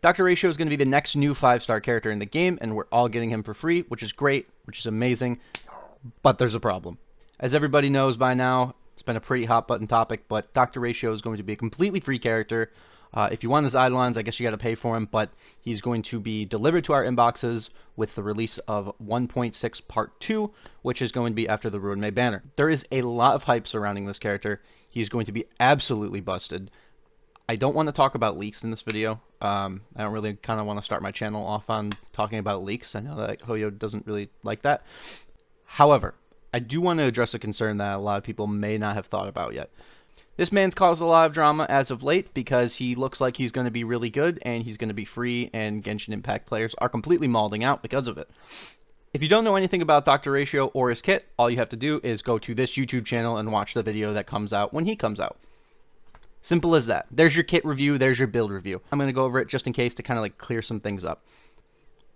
Dr. Ratio is going to be the next new 5-star character in the game, and we're all getting him for free, which is great, which is amazing, but there's a problem. As everybody knows by now, it's been a pretty hot button topic, but Dr. Ratio is going to be a completely free character. If you want his Eidolons, I guess you got to pay for him, but he's going to be delivered to our inboxes with the release of 1.6 Part 2, which is going to be after the Ruin May banner. There is a lot of hype surrounding this character. He's going to be absolutely busted. I don't want to talk about leaks in this video. I don't really kind of want to start my channel off on talking about leaks. I know that Hoyo doesn't really like that. However, I do want to address a concern that a lot of people may not have thought about yet. This man's caused a lot of drama as of late because he looks like he's going to be really good and he's going to be free, and Genshin Impact players are completely mauling out because of it. If you don't know anything about Dr. Ratio or his kit, all you have to do is go to this YouTube channel and watch the video that comes out when he comes out. Simple as that. There's your kit review, there's your build review. I'm going to go over it just in case to kind of like clear some things up.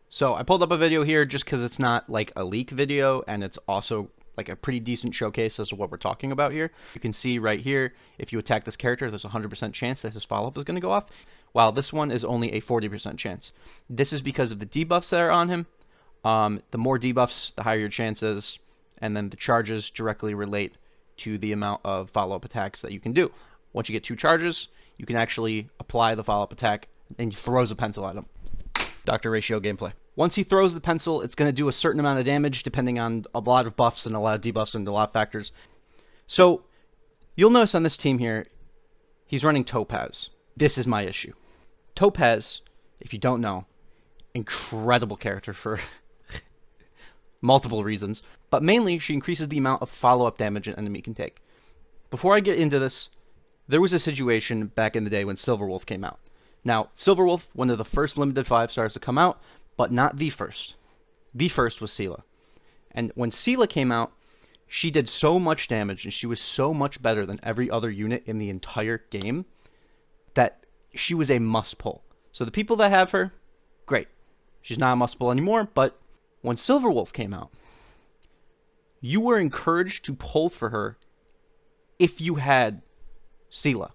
So I pulled up a video here just because it's not like a leak video, and it's also like a pretty decent showcase as to what we're talking about here. You can see right here, if you attack this character, there's a 100% chance that his follow-up is going to go off, while this one is only a 40% chance. This is because of the debuffs that are on him. The more debuffs, the higher your chances, and then the charges directly relate to the amount of follow-up attacks that you can do. Once you get 2 charges, you can actually apply the follow-up attack, and he throws a pencil at him. Dr. Ratio gameplay. Once he throws the pencil, it's going to do a certain amount of damage depending on a lot of buffs and a lot of debuffs and a lot of factors. So you'll notice on this team here, he's running Topaz. This is my issue. Topaz, if you don't know, incredible character for multiple reasons, but mainly she increases the amount of follow-up damage an enemy can take. Before I get into this, there was a situation back in the day when Silverwolf came out. Now, Silverwolf, one of the first limited 5-stars to come out, but not the first. The first was Seela. And when Seela came out, she did so much damage, and she was so much better than every other unit in the entire game, that she was a must-pull. So the people that have her, great. She's not a must-pull anymore, but when Silverwolf came out, you were encouraged to pull for her if you had Seela.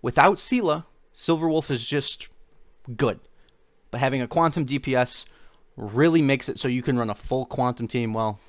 Without Seela, Silverwolf is just good. But having a quantum DPS really makes it so you can run a full quantum team. Well,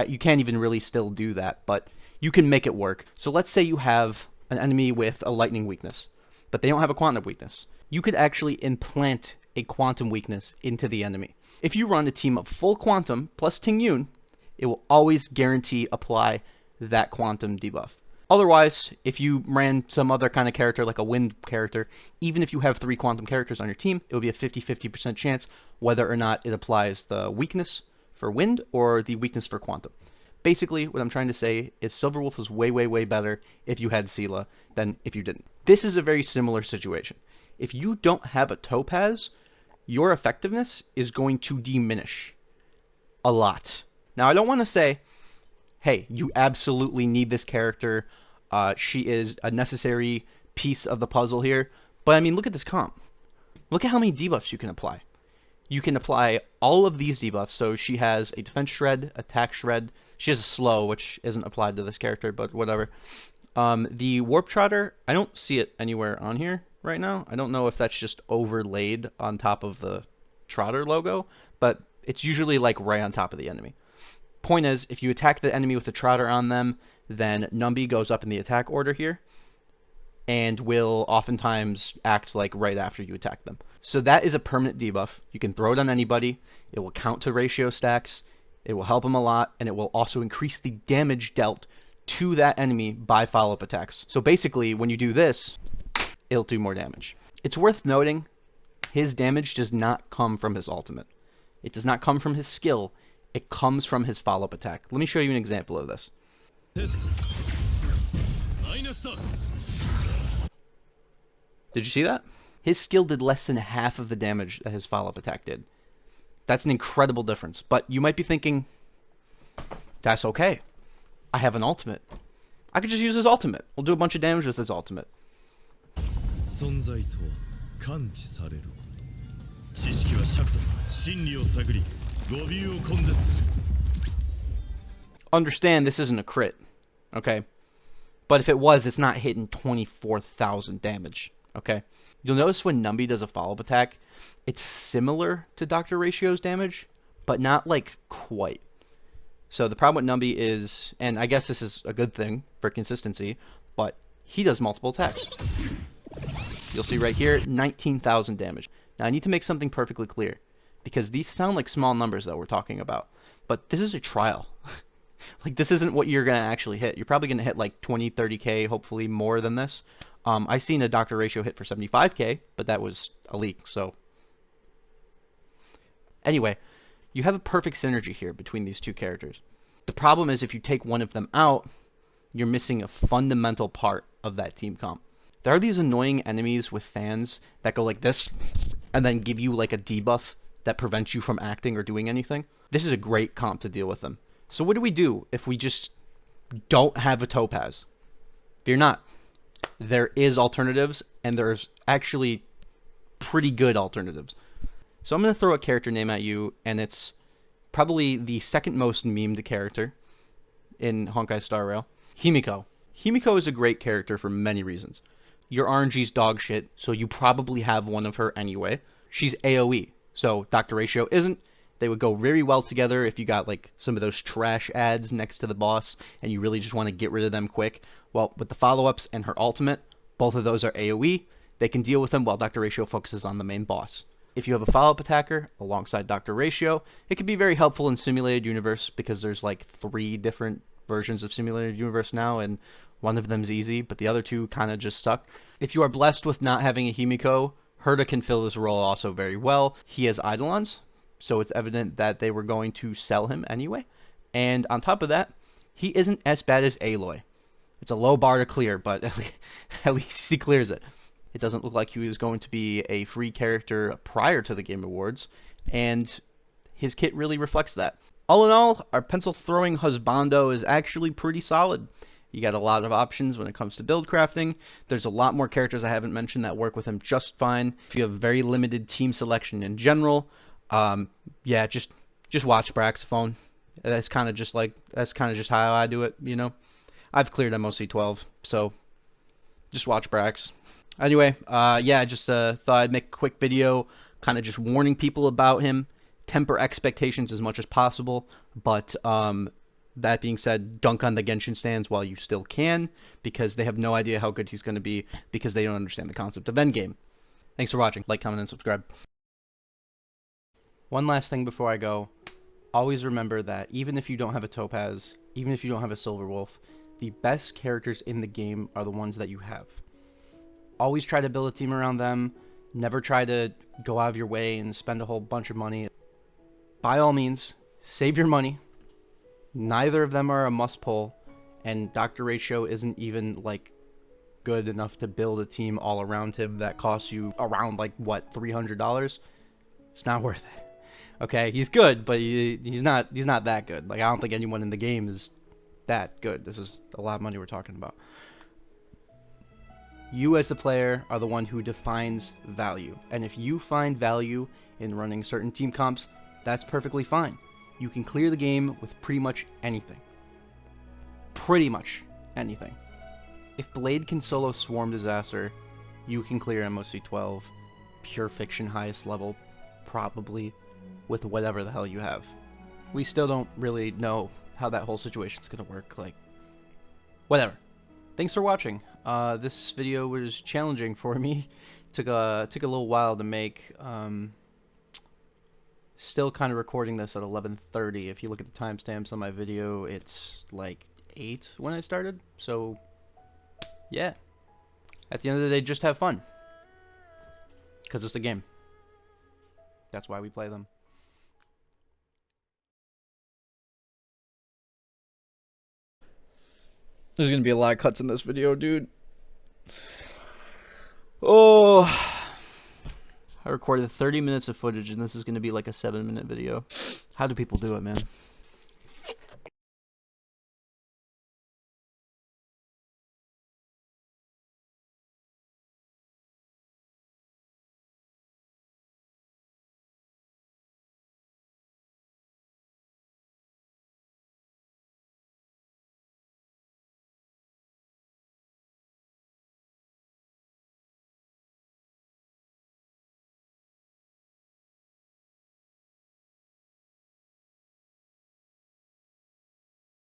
you can't even really still do that, but you can make it work. So let's say you have an enemy with a lightning weakness, but they don't have a quantum weakness. You could actually implant a quantum weakness into the enemy. If you run a team of full quantum plus Ting Yun, it will always guarantee apply that quantum debuff. Otherwise, if you ran some other kind of character, like a wind character, even if you have 3 quantum characters on your team, it would be a 50-50% chance whether or not it applies the weakness for wind or the weakness for quantum. Basically, what I'm trying to say is Silverwolf is way, way, way better if you had Seela than if you didn't. This is a very similar situation. If you don't have a Topaz, your effectiveness is going to diminish a lot. Now, I don't want to say, hey, you absolutely need this character. She is a necessary piece of the puzzle here. But I mean, look at this comp. Look at how many debuffs you can apply. You can apply all of these debuffs. So she has a defense shred, attack shred. She has a slow, which isn't applied to this character, but whatever. The warp trotter, I don't see it anywhere on here right now. I don't know if that's just overlaid on top of the trotter logo, but it's usually like right on top of the enemy. Point is, if you attack the enemy with a trotter on them, then Numby goes up in the attack order here and will oftentimes act like right after you attack them. So that is a permanent debuff. You can throw it on anybody. It will count to ratio stacks. It will help them a lot, and it will also increase the damage dealt to that enemy by follow-up attacks. So basically, when you do this, it'll do more damage. It's worth noting, his damage does not come from his ultimate. It does not come from his skill. It comes from his follow-up attack. Let me show you an example of this. Did you see that? His skill did less than half of the damage that his follow-up attack did. That's an incredible difference. But you might be thinking, that's okay. I have an ultimate. I could just use his ultimate. We'll do a bunch of damage with his ultimate. Understand this isn't a crit, okay? But if it was, it's not hitting 24,000 damage, okay? You'll notice when Numby does a follow-up attack, it's similar to Dr. Ratio's damage, but not like quite. So the problem with Numby is, and I guess this is a good thing for consistency, but he does multiple attacks. You'll see right here, 19,000 damage. Now I need to make something perfectly clear, because these sound like small numbers that we're talking about, but this is a trial. Like, this isn't what you're going to actually hit. You're probably going to hit like 20, 30k, hopefully more than this. I seen a Dr. Ratio hit for 75k, but that was a leak, so. Anyway, you have a perfect synergy here between these two characters. The problem is if you take one of them out, you're missing a fundamental part of that team comp. There are these annoying enemies with fans that go like this, and then give you like a debuff that prevents you from acting or doing anything. This is a great comp to deal with them. So what do we do if we just don't have a Topaz? Fear not. There is alternatives, and there's actually pretty good alternatives. So I'm going to throw a character name at you, and it's probably the second most memed character in Honkai Star Rail. Himiko. Himiko is a great character for many reasons. Your RNG's dog shit, so you probably have one of her anyway. She's AoE, so Dr. Ratio isn't. They would go very well together if you got like some of those trash ads next to the boss and you really just want to get rid of them quick. Well, with the follow-ups and her ultimate, both of those are AoE. They can deal with them while Dr. Ratio focuses on the main boss. If you have a follow-up attacker alongside Dr. Ratio, it can be very helpful in Simulated Universe because there's like 3 different versions of Simulated Universe now, and one of them's easy, but the other 2 kind of just suck. If you are blessed with not having a Himiko, Herta can fill this role also very well. He has Eidolons, so it's evident that they were going to sell him anyway. And on top of that, he isn't as bad as Aloy. It's a low bar to clear, but at least he clears it. It doesn't look like he was going to be a free character prior to the Game Awards, and his kit really reflects that. All in all, our pencil-throwing husbando is actually pretty solid. You got a lot of options when it comes to build crafting. There's a lot more characters I haven't mentioned that work with him just fine. If you have very limited team selection in general, yeah, just watch Braxophone. That's kind of just how I do it, you know. I've cleared MOC 12, so just watch Brax. Anyway, yeah, just thought I'd make a quick video, kind of just warning people about him. Temper expectations as much as possible, but that being said, dunk on the Genshin stands while you still can, because they have no idea how good he's going to be, because they don't understand the concept of endgame. Thanks for watching. Like, comment, and subscribe. One last thing before I go. Always remember that even if you don't have a Topaz, even if you don't have a Silver Wolf, the best characters in the game are the ones that you have. Always try to build a team around them. Never try to go out of your way and spend a whole bunch of money. By all means, save your money. Neither of them are a must-pull, and Dr. Ratio isn't even, like, good enough to build a team all around him that costs you around, like, what, $300? It's not worth it. Okay, he's good, but he's not that good. Like, I don't think anyone in the game is that good. This is a lot of money we're talking about. You as the player are the one who defines value, and if you find value in running certain team comps, that's perfectly fine. You can clear the game with pretty much anything. Pretty much anything. If Blade can solo Swarm Disaster, you can clear MOC 12, Pure Fiction highest level, probably, with whatever the hell you have. We still don't really know how that whole situation's gonna work, like, whatever. Thanks for watching. This video was challenging for me. Took a little while to make. Still kind of recording this at 11:30. If you look at the timestamps on my video, it's like 8 when I started. So, yeah. At the end of the day, just have fun. Because it's the game. That's why we play them. There's gonna be a lot of cuts in this video, dude. Oh, I recorded 30 minutes of footage, and this is gonna be like a 7-minute video. How do people do it, man?